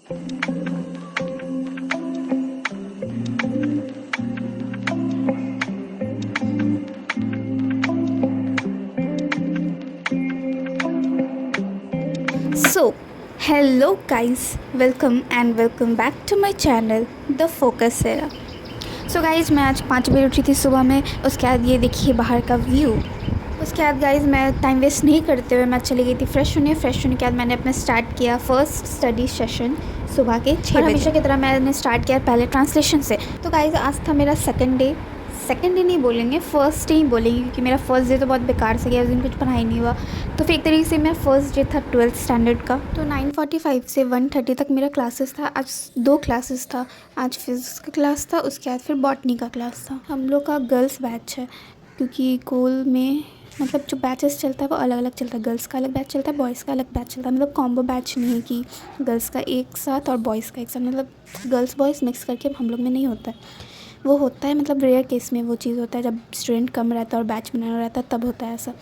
So, hello guys, welcome back to my channel, The Focus Era. So guys, मैं आज 5 बजे उठी थी सुबह में। उसके बाद ये देखिए बाहर का व्यू। उसके बाद गाइज़ मैं टाइम वेस्ट नहीं करते हुए मैं चली गई थी फ्रेश होने के बाद मैंने अपना स्टार्ट किया फर्स्ट स्टडी सेशन सुबह के 6 बजे। हमेशा की तरह मैंने स्टार्ट किया पहले ट्रांसलेशन से। तो गाइज़ आज था मेरा सेकंड डे नहीं बोलेंगे, फर्स्ट डे ही बोलेंगे, क्योंकि मेरा फर्स्ट डे तो बहुत बेकार से गया, उस दिन कुछ पढ़ाई नहीं हुआ। तो फिर एक तरीके से मेरा फर्स्ट डे था 12th स्टैंडर्ड का। तो 9:45 से 1:30 तक मेरा क्लासेस था। आज 2 क्लासेस था। आज फिज़िक्स का क्लास था, उसके बाद फिर बॉटनी का क्लास था। हम लोग का गर्ल्स बैच है, क्योंकि कोल में मतलब जो बैचेस चलता है वो अलग अलग चलता है। गर्ल्स का अलग बैच चलता है, बॉयज़ का अलग बैच चलता है। मतलब कॉम्बो बैच नहीं कि गर्ल्स का एक साथ और बॉयज़ का एक साथ, मतलब गर्ल्स बॉयज़ मिक्स करके हम लोग में नहीं होता है। वो होता है मतलब रेयर केस में वो चीज़ होता है, जब स्टूडेंट कम रहता है और बैच बनाना रहता है तब होता है ऐसा।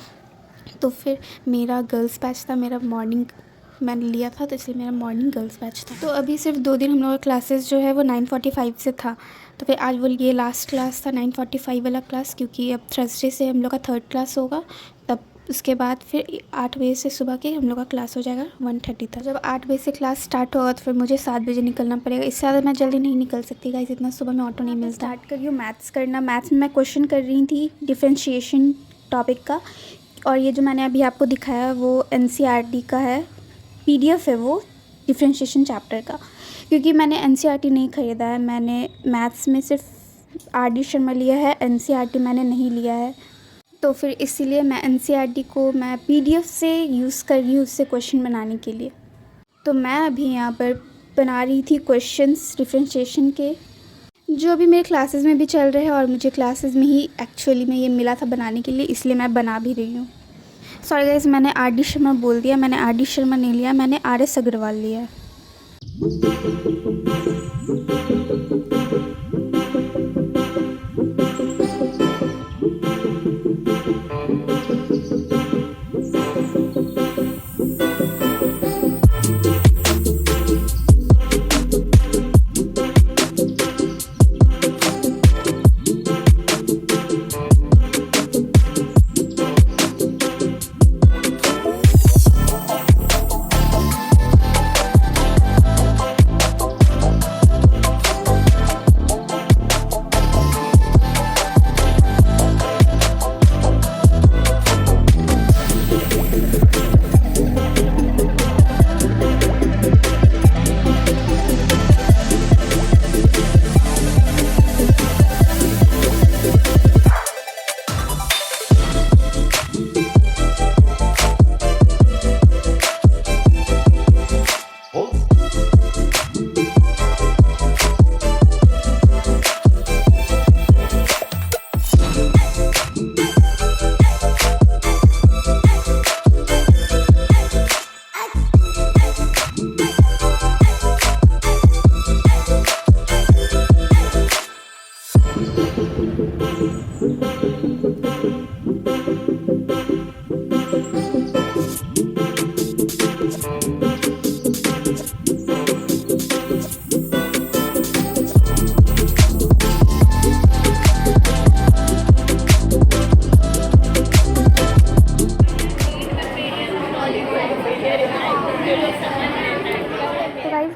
तो फिर मेरा गर्ल्स बैच था, मेरा मॉर्निंग मैंने लिया था, तो इसलिए मेरा मॉर्निंग गर्ल्स बैच था। तो अभी सिर्फ 2 दिन हम लोग का क्लासेस जो है वो 9:45 से था। तो फिर आज वो ये लास्ट क्लास था 9:45 वाला क्लास, क्योंकि अब थर्सडे से हम लोग का 3rd क्लास होगा। तब उसके बाद फिर 8 बजे से सुबह के हम लोग का क्लास हो जाएगा 1:30 तक। जब 8 बजे से क्लास स्टार्ट होगा तो फिर मुझे 7 बजे निकलना पड़ेगा। इससे ज़्यादा मैं जल्दी नहीं निकल सकती गाइस, इतना सुबह में ऑटो नहीं मिलता। स्टार्ट करी हूँ मैथ्स करना। मैथ्स में मैं क्वेश्चन कर रही थी डिफ्रेंशिएशन टॉपिक का, और ये जो मैंने अभी आपको दिखाया वो NCERT का है, PDF है वो डिफ्रेंशिएशन चैप्टर का। क्योंकि मैंने NCERT नहीं ख़रीदा है, मैंने मैथ्स में सिर्फ RD शर्मा लिया है, NCERT मैंने नहीं लिया है। तो फिर इसीलिए मैं NCERT को मैं PDF से यूज़ कर रही हूँ उससे क्वेश्चन बनाने के लिए। तो मैं अभी यहाँ पर बना रही थी क्वेश्चंस डिफ्रेंशिएशन के, जो अभी मेरे क्लासेस में भी चल रहे हैं, और मुझे क्लासेस में ही एक्चुअली में ये मिला था बनाने के लिए, इसलिए मैं बना भी रही हूँ। सॉरी गाइस, मैंने RD शर्मा बोल दिया, मैंने RD शर्मा नहीं लिया, मैंने RS अग्रवाल लिया है।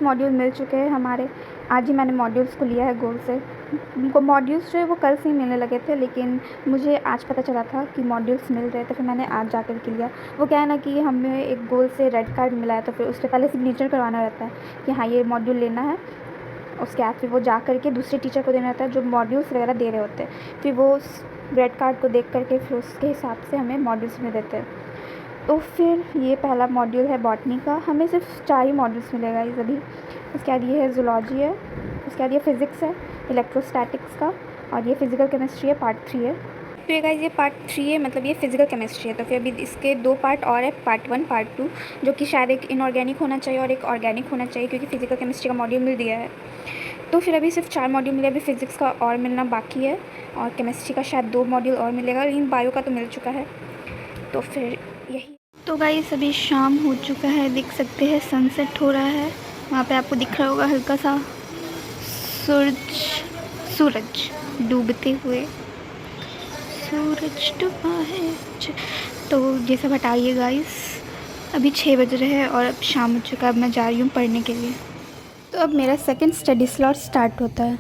मॉड्यूल मिल चुके हैं हमारे। आज ही मैंने मॉड्यूल्स को लिया है गोल से। उनको मॉड्यूल्स जो है वो कल से ही मिलने लगे थे, लेकिन मुझे आज पता चला था कि मॉड्यूल्स मिल रहे थे, फिर मैंने आज जा कर के लिया। वो क्या है ना कि हमें एक गोल से रेड कार्ड मिला है, तो फिर उससे पहले सिग्नेचर करवाना रहता है कि हाँ ये मॉड्यूल लेना है। उसके बाद फिर वो जा कर के दूसरे टीचर को देना रहता है जो मॉड्यूल्स वगैरह दे रहे होते हैं। फिर वो रेड कार्ड को देख करके फिर उसके हिसाब से हमें मॉड्यूल्स में देते हैं। तो फिर ये पहला मॉड्यूल है बॉटनी का, हमें सिर्फ 4 ही मॉड्यूल्स मिलेगा इस अभी। उसके बाद ये है ज़ूलॉजी है, उसके बाद ये फ़िज़िक्स है इलेक्ट्रोस्टैटिक्स का, और ये फ़िज़िकल केमिस्ट्री है पार्ट 3 है। तो ये गाइस ये पार्ट 3 है, मतलब ये फ़िज़िकल केमिस्ट्री है। तो फिर अभी इसके 2 पार्ट और है, पार्ट 1 पार्ट 2, जो कि शायद एक इनऑर्गेनिक होना चाहिए और एक ऑर्गेनिक होना चाहिए, क्योंकि फ़िज़िकल केमिस्ट्री का मॉड्यूल मिल दिया है। तो फिर अभी सिर्फ 4 मॉड्यूल मिले, अभी फ़िज़िक्स का और मिलना बाकी है, और केमिस्ट्री का शायद 2 मॉड्यूल और मिलेगा, लेकिन बायो का तो मिल चुका है। तो फिर यही। तो गाइस अभी शाम हो चुका है, देख सकते हैं सनसेट हो रहा है, वहाँ पे आपको दिख रहा होगा हल्का सा सूरज डूबते हुए। सूरज डूबा है। तो ये सब हटाइए गाइस। अभी 6 बज रहे हैं और अब शाम हो चुका है। अब मैं जा रही हूँ पढ़ने के लिए। तो अब मेरा सेकंड स्टडी स्लॉट स्टार्ट होता है।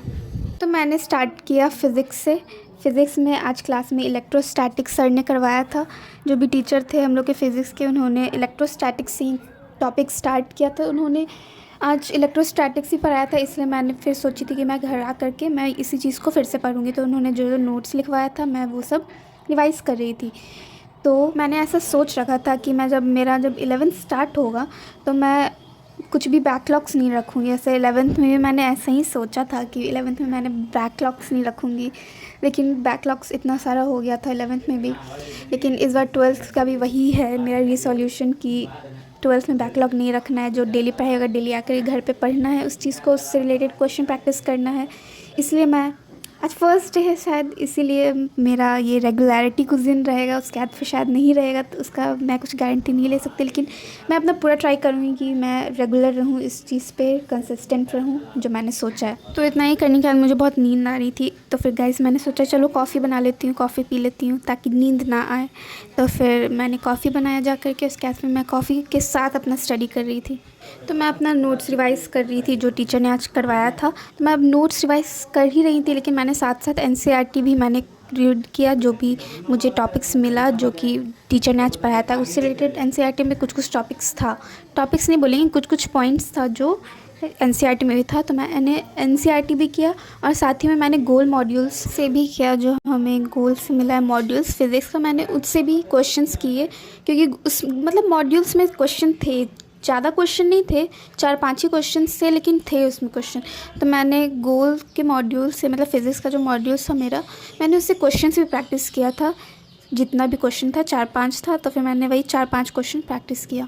तो मैंने स्टार्ट किया फ़िज़िक्स से। फ़िज़िक्स में आज क्लास में इलेक्ट्रोस्टैटिक सर ने करवाया था। जो भी टीचर थे हम लोग के फ़िज़िक्स के, उन्होंने इलेक्ट्रोस्टैटिक से टॉपिक स्टार्ट किया था। उन्होंने आज इलेक्ट्रोस्टैटिक्स ही पढ़ाया था, इसलिए मैंने फिर सोची थी कि मैं घर आ करके मैं इसी चीज़ को फिर से पढ़ूँगी। तो उन्होंने जो जो नोट्स लिखवाया था मैं वो सब रिवाइज़ कर रही थी। तो मैंने ऐसा सोच रखा था कि मैं जब 11th स्टार्ट होगा तो मैं कुछ भी बैकलॉग्स नहीं रखूँगी। ऐसे 11th में भी मैंने ऐसा ही सोचा था कि 11th में मैंने बैकलॉग्स नहीं रखूँगी, लेकिन बैकलॉग्स इतना सारा हो गया था 11th में भी। लेकिन इस बार 12th का भी वही है मेरा रिसोल्यूशन कि 12th में बैकलॉग नहीं रखना है। जो डेली पढ़ेगा डेली आकर घर पे पढ़ना है उस चीज़ को, उससे रिलेटेड क्वेश्चन प्रैक्टिस करना है। इसलिए मैं आज फर्स्ट डे है शायद, इसीलिए मेरा ये रेगुलरिटी कुछ दिन रहेगा, उसके बाद फिर शायद नहीं रहेगा। तो उसका मैं कुछ गारंटी नहीं ले सकती, लेकिन मैं अपना पूरा ट्राई करूँगी कि मैं रेगुलर रहूँ, इस चीज़ पे कंसिस्टेंट रहूँ जो मैंने सोचा है। तो इतना ही करने के बाद मुझे बहुत नींद आ रही थी। तो फिर गाइस मैंने सोचा चलो कॉफ़ी बना लेती हूँ, कॉफ़ी पी लेती हूँ ताकि नींद ना आए। तो फिर मैंने कॉफ़ी बनाया जा करके, उसके बाद में मैं कॉफ़ी के साथ अपना स्टडी कर रही थी। तो मैं अपना नोट्स रिवाइज़ कर रही थी जो टीचर ने आज करवाया था। तो मैं अब नोट्स रिवाइज़ कर ही रही थी, लेकिन मैंने साथ साथ एनसीईआरटी भी मैंने रीड किया। जो भी मुझे टॉपिक्स मिला जो कि टीचर ने आज पढ़ाया था उससे रिलेटेड एनसीईआरटी में कुछ टॉपिक्स नहीं बोलेंगे, कुछ पॉइंट्स था जो एनसीईआरटी में भी था। तो मैंने एनसीईआरटी भी किया और साथ ही में मैंने गोल मॉड्यूल्स से भी किया। जो हमें गोल से मिला है मॉड्यूल्स फिज़िक्स का, मैंने उससे भी क्वेश्चंस किए, क्योंकि उस मॉड्यूल्स में क्वेश्चन थे। ज़्यादा क्वेश्चन नहीं थे, 4-5 ही क्वेश्चन थे, लेकिन थे उसमें क्वेश्चन। तो मैंने गोल के मॉड्यूल से फिज़िक्स का जो मॉड्यूल था मेरा, मैंने उससे क्वेश्चन भी प्रैक्टिस किया था। जितना भी क्वेश्चन था 4-5 था, तो फिर मैंने वही 4-5 क्वेश्चन प्रैक्टिस किया।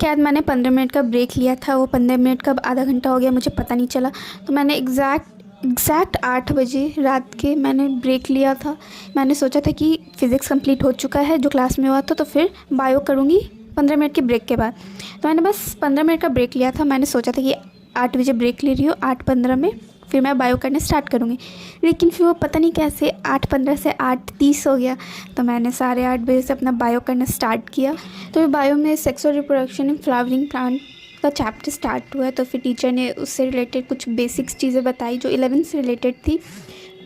उसके बाद मैंने 15 मिनट का ब्रेक लिया था। वो 15 मिनट कब आधा घंटा हो गया मुझे पता नहीं चला। तो मैंने एग्जैक्ट 8 बजे रात के मैंने ब्रेक लिया था। मैंने सोचा था कि फ़िज़िक्स कंप्लीट हो चुका है जो क्लास में हुआ था, तो फिर बायो करूँगी 15 मिनट के ब्रेक के बाद। तो मैंने बस 15 मिनट का ब्रेक लिया था। मैंने सोचा था कि 8 बजे ब्रेक ले रही हूँ, 8:15 में फिर मैं बायो करने स्टार्ट करूँगी। लेकिन फिर वो पता नहीं कैसे 8:15 से 8:30 हो गया। तो मैंने 8:30 से अपना बायो करना स्टार्ट किया। तो बायो में sexual reproduction in flowering plant का चैप्टर स्टार्ट हुआ। तो फिर टीचर ने उससे रिलेटेड कुछ बेसिक्स चीज़ें बताई जो 11th से रिलेटेड थी,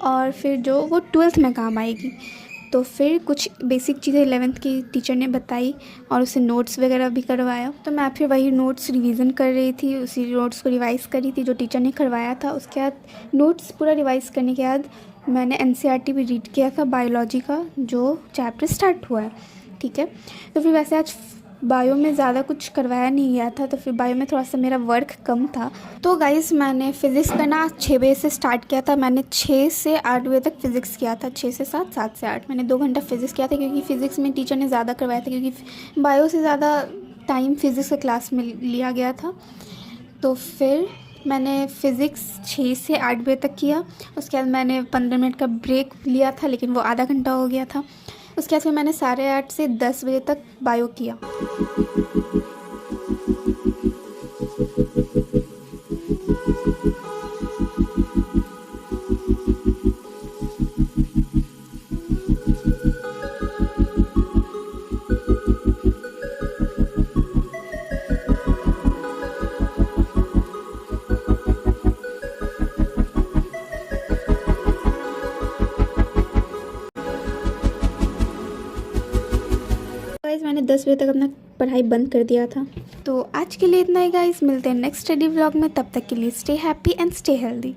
और फिर जो वो 12th में काम आएगी। तो फिर कुछ बेसिक चीज़ें 11th की टीचर ने बताई और उसे नोट्स वगैरह भी करवाया। तो मैं फिर वही नोट्स रिवीजन कर रही थी, उसी नोट्स को रिवाइज़ करी थी जो टीचर ने करवाया था। उसके बाद नोट्स पूरा रिवाइज़ करने के बाद मैंने NCERT भी रीड किया था बायोलॉजी का, जो चैप्टर स्टार्ट हुआ है। ठीक है, तो फिर वैसे आज बायो में ज़्यादा कुछ करवाया नहीं गया था, तो फिर बायो में थोड़ा सा मेरा वर्क कम था। तो गाइज़ मैंने फ़िज़िक्स करना 6 बजे से स्टार्ट किया था। मैंने 6 से 8 बजे तक फ़िज़िक्स किया था, 6 से 7, 7 से 8 मैंने 2 घंटा फ़िज़िक्स किया था, क्योंकि फ़िज़िक्स में टीचर ने ज़्यादा करवाया था, क्योंकि बायो से ज़्यादा टाइम फ़िज़िक्स का क्लास में लिया गया था। तो फिर मैंने फ़िज़िक्स 6 से 8 बजे तक किया। उसके बाद मैंने 15 मिनट का ब्रेक लिया था, लेकिन वो आधा घंटा हो गया था। उसके बाद फिर मैंने 8:30 से 10 बजे तक बायो किया। गाइस मैंने 10 बजे तक अपना पढ़ाई बंद कर दिया था। तो आज के लिए इतना ही गाइस, मिलते हैं नेक्स्ट स्टडी व्लॉग में। तब तक के लिए stay happy and stay healthy.